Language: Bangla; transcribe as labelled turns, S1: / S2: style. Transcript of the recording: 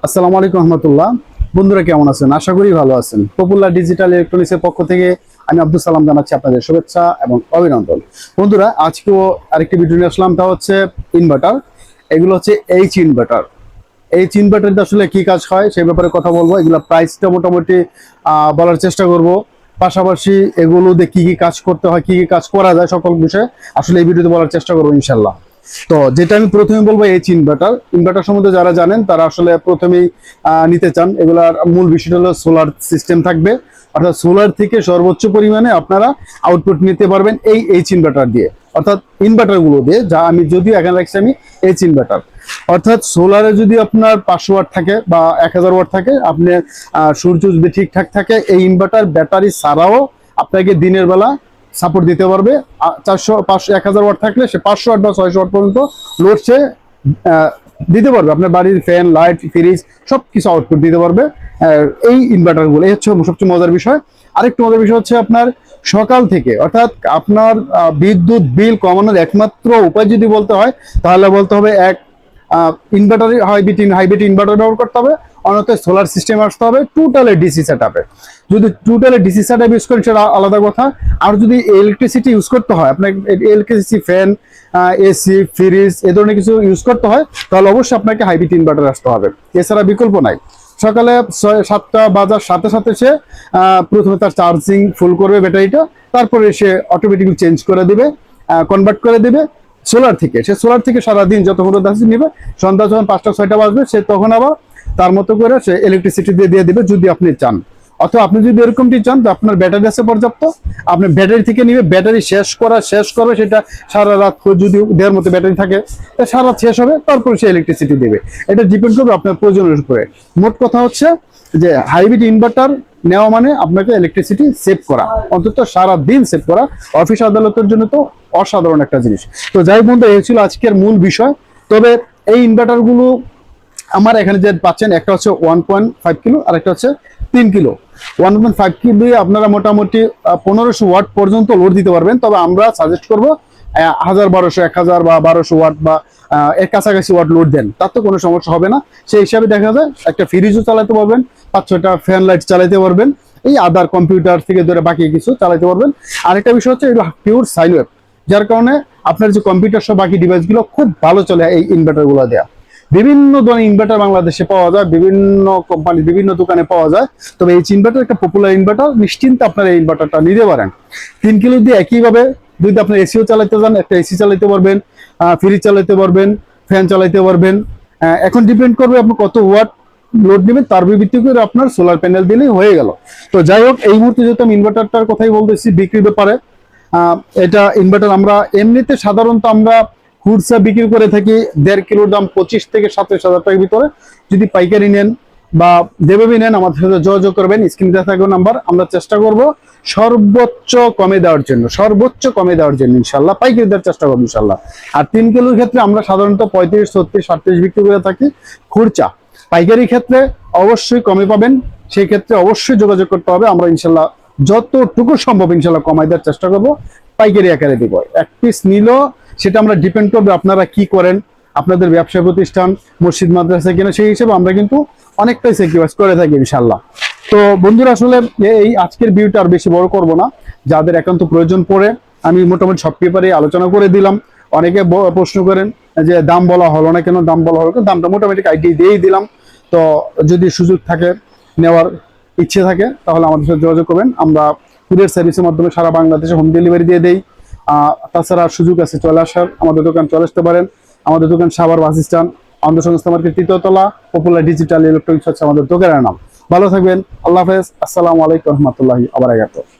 S1: আসসালামু আলাইকুম রহমতুল্লাহ। বন্ধুরা কেমন আছেন? আশা করি ভালো আছেন। পপুলার ডিজিটাল ইলেকট্রনিক্সের পক্ষ থেকে আমি আব্দুল সালাম জানাচ্ছি আপনাদের শুভেচ্ছা এবং অভিনন্দন। বন্ধুরা, আজকেও আরেকটি ভিডিও নিয়ে আসলাম, তা হচ্ছে ইনভার্টার। এগুলো হচ্ছে ইনভার্টার। ইনভার্টার আসলে কি কাজ হয় সেই ব্যাপারে কথা বলবো। এগুলো প্রাইসটা মোটামুটি বলার চেষ্টা করব। পাশাপাশি এগুলো দিয়ে কি কি কাজ করতে হয়, কি কি কাজ করা যায়, সকল বিষয়ে আসলে এই ভিডিওতে বলার চেষ্টা করবো ইনশাল্লাহ। তো যেটা আমি প্রথমে বলবো, ইনভার্টার সম্বন্ধে যারা জানেন তারা আসলে প্রথমেই নিতে চান। এগুলার মূল বিষয়টা হলো সোলার সিস্টেম থাকবে, অর্থাৎ সোলার থেকে সর্বোচ্চ পরিমাণে আপনারা আউটপুট নিতে পারবেন এই ইনভার্টার দিয়ে, অর্থাৎ ইনভার্টার গুলো দিয়ে। যা আমি যদিও এখানে রাখছি আমি ইনভার্টার, অর্থাৎ সোলারে যদি আপনার 500 ওয়াট থাকে বা 1000 ওয়াট থাকে, আপনি সূর্য যদি ঠিকঠাক থাকে, এই ইনভার্টার ব্যাটারি ছাড়াও আপনাকে দিনের বেলা সাপোর্ট দিতে পারবে। 400 500 1000 ওয়াট থাকলে সে 500 ওয়াট বা 600 ওয়াট পর্যন্ত লোড সে দিতে পারবে। আপনার বাড়ির ফ্যান, লাইট, ফ্রিজ সবকিছু আউটপুট দিতে পারবে এই ইনভার্টারগুলো। এই হচ্ছে সবচেয়ে মজার বিষয়। আরেকটু মজার বিষয় হচ্ছে আপনার সকাল থেকে, অর্থাৎ আপনার বিদ্যুৎ বিল কমানোর একমাত্র উপায় যদি বলতে হয় তাহলে বলতে হবে এক ইনভার্টার, হাইব্রিড ইনভার্টার ব্যবহার করতে হবে, অন্যথা সোলার সিস্টেম আসতে হবে টোটালি ডিসি সেটআপে। যদি টোটালি ডিসি সেটআপ ইউজ করেন সেটা আলাদা কথা। আর যদি ইলেকট্রিসিটি ইউজ করতে হয়, আপনার ইলেকট্রিসিটি, ফ্যান, এসি, ফ্রিজ এ ধরনের কিছু ইউজ করতে হয়, তাহলে অবশ্যই আপনাকে হাইব্রিড ইনভার্টার আসতে হবে, এছাড়া বিকল্প নাই। সকালে 6-7টা বাজার সাথে সাথে সে প্রথমে তার চার্জিং ফুল করবে ব্যাটারিটা, তারপরে সে অটোমেটিকলি চেঞ্জ করে দিবে, কনভার্ট করে দিবে সোলার থেকে। সে সোলার থেকে সারাদিন যতক্ষণ নিবে, সন্ধ্যা যখন 5টা-6টা বাজবে সে তখন আবার তার মতো করে সে ইলেকট্রিসিটি দিয়ে দিবে যদি আপনি চান। অথবা আপনি যদি এরকমটি চান তো আপনার ব্যাটারি আছে পর্যাপ্ত, আপনি ব্যাটারি থেকে নিবে, ব্যাটারি শেষ করবে সেটা সারা রাত। যদি দেওয়ার মতো ব্যাটারি থাকে সারা রাত শেষ হবে, তারপরে সে ইলেকট্রিসিটি দেবে। এটা ডিপেন্ড করবে আপনার প্রয়োজনের উপরে। মোট কথা হচ্ছে যে হাইব্রিড ইনভার্টার নেওয়া মানে আপনাকে ইলেকট্রিসিটি সেভ করা, অন্তত সারা দিন সেভ করা। অফিস আদালতের জন্য তো অসাধারণ একটা জিনিস। তো যাই বন্ধু, এই ছিল আজকের মূল বিষয়। তবে এই ইনভার্টার গুলো আমার এখানে যে পাচ্ছেন, একটা হচ্ছে 1.5 কিলো আর একটা হচ্ছে 3 কিলো। 1.5 কিলো দিয়ে আপনারা মোটামুটি 1500 ওয়াট পর্যন্ত লোড দিতে পারবেন। তবে আমরা সাজেস্ট করবো 1000 বা 1200 ওয়াট বা এর কাছাকাছি ওয়াট লোড দেন, তার তো কোনো সমস্যা হবে না। সেই হিসাবে দেখা যায় একটা ফ্রিজও চালাতে পারবেন, 5-6টা ফ্যান লাইট চালাতে পারবেন, এই আদার কম্পিউটার থেকে ধরে বাকি কিছু চালাতে পারবেন। আরেকটা বিষয় হচ্ছে এটা পিওর সাইন ওয়েভ, যার কারণে আপনার যে কম্পিউটার সহ বাকি ডিভাইসগুলো খুব ভালো চলে এই ইনভার্টারগুলো দেয়া। বিভিন্ন ধরনের ইনভার্টার বাংলাদেশে পাওয়া যায়, বিভিন্ন কোম্পানি বিভিন্ন দোকানে পাওয়া যায়। তবে এই ইনভার্টার একটা পপুলার ইনভার্টার, নিশ্চিন্তে আপনারা এই ইনভার্টারটা নিতে পারেন। 3 কিলো দিয়ে একইভাবে যদি আপনার এসিও চালাতে যান, একটা এসি চালাতে পারবেন, ফ্রিজ চালাতে পারবেন, ফ্যান চালাতে পারবেন। এখন ডিপেন্ড করবে আপনি কত ওয়াট লোড নেবেন, তার ভিত্তি করে আপনার সোলার প্যানেল দিলেই হয়ে গেল। তো যাই হোক, এই মুহূর্তে যেহেতু আমি ইনভার্টারটার কথাই বলতেছি বিক্রির ব্যাপারে, এটা ইনভার্টার আমরা এমনিতে সাধারণত আমরা খুচরা বিক্রি করে থাকি 1.5 কিলোর দাম 25 থেকে 27 হাজার টাকার ভিতরে। যদি পাইকারি নেন বা যেভাবে নেন আমাদের সাথে যোগাযোগ করবেন, স্ক্রিনে দেওয়া থাকবে নাম্বার। আমরা চেষ্টা করব সর্বোচ্চ কমে দেওয়ার জন্য ইনশাল্লাহ, পাইকারি দেওয়ার চেষ্টা করবো ইনশাল্লাহ। আর 3 কিলোর ক্ষেত্রে আমরা সাধারণত 35, 36, 38 বিক্রি করে থাকি খুচরা। পাইকারি ক্ষেত্রে অবশ্যই কমে পাবেন, সেই ক্ষেত্রে অবশ্যই যোগাযোগ করতে হবে। আমরা ইনশাল্লাহ যতটুকু সম্ভব ইনশাল্লাহ কমাই দেওয়ার চেষ্টা করবো, পাইকারি আকারে দিব। এক পিস নিল সেটা আমরা ডিপেন্ড করবে আপনারা কি করেন, আপনাদের ব্যবসা প্রতিষ্ঠান, মসজিদ, মাদ্রাসা কিনা, সেই হিসেবে আমরা কিন্তু অনেকটাই স্যাক্রিফাইস করে থাকি ইনশাল্লাহ। তো বন্ধুরা, আসলে এই আজকের ভিডিওটা আর বেশি বড় করব না। যাদের একান্ত প্রয়োজন পড়ে আমি মোটামুটি সব ব্যাপারে আলোচনা করে দিলাম। অনেকে প্রশ্ন করেন যে দাম বলা হলো না কেন, দামটা মোটামুটি আইডিয়া দিয়েই দিলাম। তো যদি সুযোগ থাকে, নেওয়ার ইচ্ছে থাকে, তাহলে আমাদের সাথে যোগাযোগ করবেন। আমরা কুরিয়ার সার্ভিসের মাধ্যমে সারা বাংলাদেশে হোম ডেলিভারি দিয়ে দেই। তাছাড়া সুযোগ আছে চলে আসার, আমাদের দোকান চলে আসতে পারেন। আমাদের দোকান সাভার বাস স্ট্যান্ড, আনন্দ সংস্থা মার্কেট, 3য় তলা, পপুলার ডিজিটাল ইলেকট্রনিক্স হচ্ছে আমাদের দোকানের নাম। ভালো থাকবেন, আল্লাহ হাফেজ, আসসালামু আলাইকুম রহমতুল্লাহি ওয়া বারাকাতুহু।